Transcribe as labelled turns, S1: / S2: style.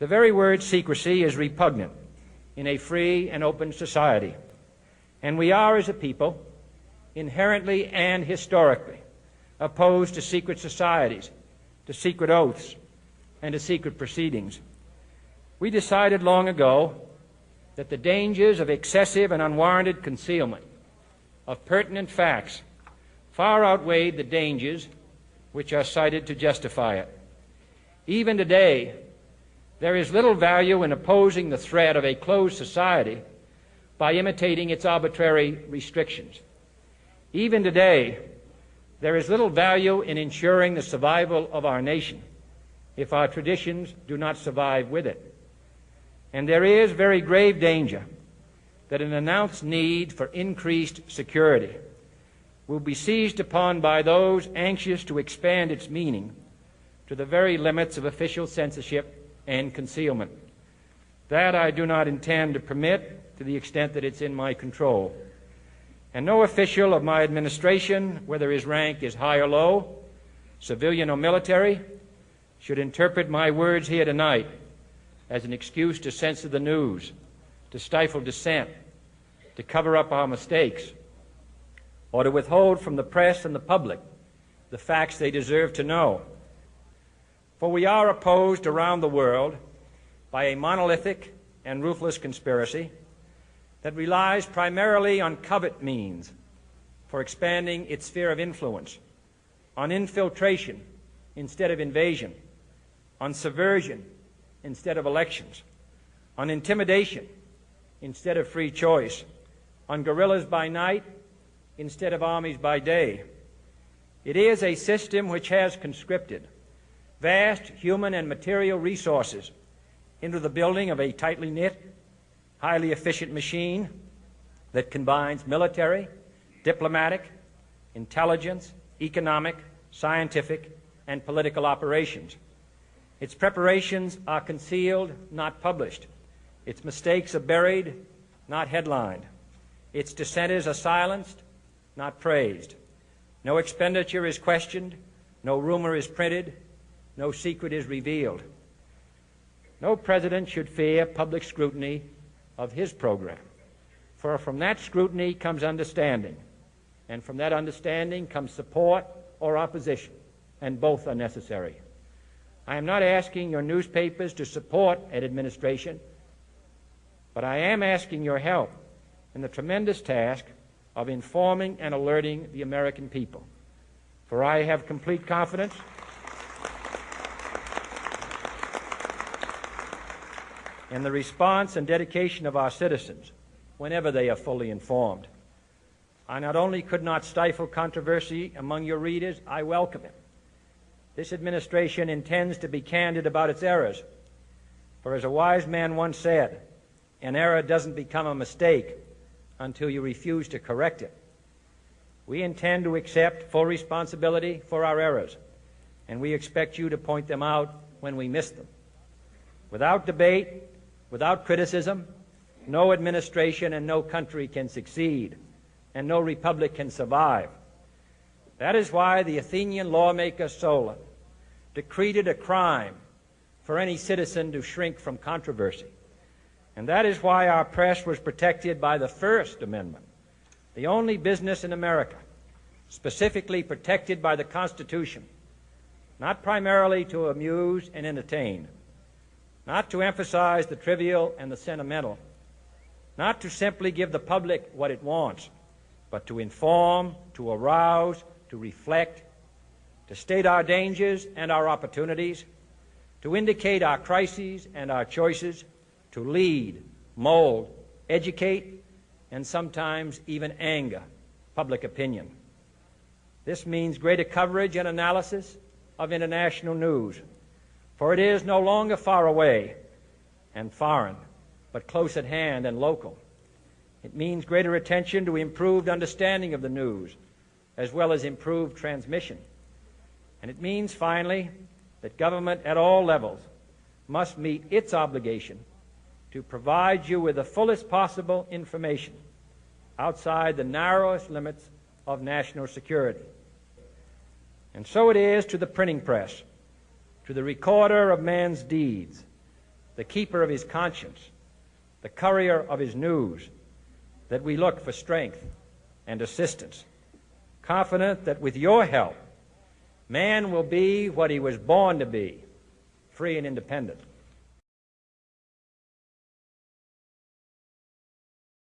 S1: The very word secrecy is repugnant in a free and open society, and we are, as a people, inherently and historically opposed to secret societies, to secret oaths, and to secret proceedings. We decided long ago that the dangers of excessive and unwarranted concealment of pertinent facts far outweighed the dangers which are cited to justify it. Even today, there is little value in opposing the threat of a closed society by imitating its arbitrary restrictions. Even today, there is little value in ensuring the survival of our nation if our traditions do not survive with it. And there is very grave danger that an announced need for increased security will be seized upon by those anxious to expand its meaning to the very limits of official censorship and concealment. That I do not intend to permit to the extent that it's in my control. And no official of my administration, whether his rank is high or low, civilian or military, should interpret my words here tonight as an excuse to censor the news, to stifle dissent, to cover up our mistakes, or to withhold from the press and the public the facts they deserve to know. For we are opposed around the world by a monolithic and ruthless conspiracy that relies primarily on covert means for expanding its sphere of influence, on infiltration instead of invasion, on subversion instead of elections, on intimidation instead of free choice, on guerrillas by night instead of armies by day. It is a system which has conscripted vast human and material resources into the building of a tightly knit, highly efficient machine that combines military, diplomatic, intelligence, economic, scientific, and political operations. Its preparations are concealed, not published. Its mistakes are buried, not headlined. Its dissenters are silenced, not praised. No expenditure is questioned, no rumor is printed, no secret is revealed. No president should fear public scrutiny of his program, for from that scrutiny comes understanding, and from that understanding comes support or opposition, and both are necessary. I am not asking your newspapers to support an administration, but I am asking your help in the tremendous task of informing and alerting the American people. For I have complete confidence in the response and dedication of our citizens whenever they are fully informed. I not only could not stifle controversy among your readers, I welcome it. This administration intends to be candid about its errors. For as a wise man once said, an error doesn't become a mistake until you refuse to correct it. We intend to accept full responsibility for our errors, and we expect you to point them out when we miss them. Without debate, without criticism, no administration and no country can succeed, and no republic can survive. That is why the Athenian lawmaker Solon decreed it a crime for any citizen to shrink from controversy. And that is why our press was protected by the First Amendment, the only business in America specifically protected by the Constitution, not primarily to amuse and entertain, not to emphasize the trivial and the sentimental, not to simply give the public what it wants, but to inform, to arouse, to reflect, to state our dangers and our opportunities, to indicate our crises and our choices, to lead, mold, educate, and sometimes even anger public opinion. This means greater coverage and analysis of international news, for it is no longer far away and foreign, but close at hand and local. It means greater attention to improved understanding of the news, as well as improved transmission. And it means, finally, that government at all levels must meet its obligation to provide you with the fullest possible information outside the narrowest limits of national security. And so it is to the printing press, to the recorder of man's deeds, the keeper of his conscience, the courier of his news, that we look for strength and assistance, confident that with your help, man will be what he was born to be, free and independent.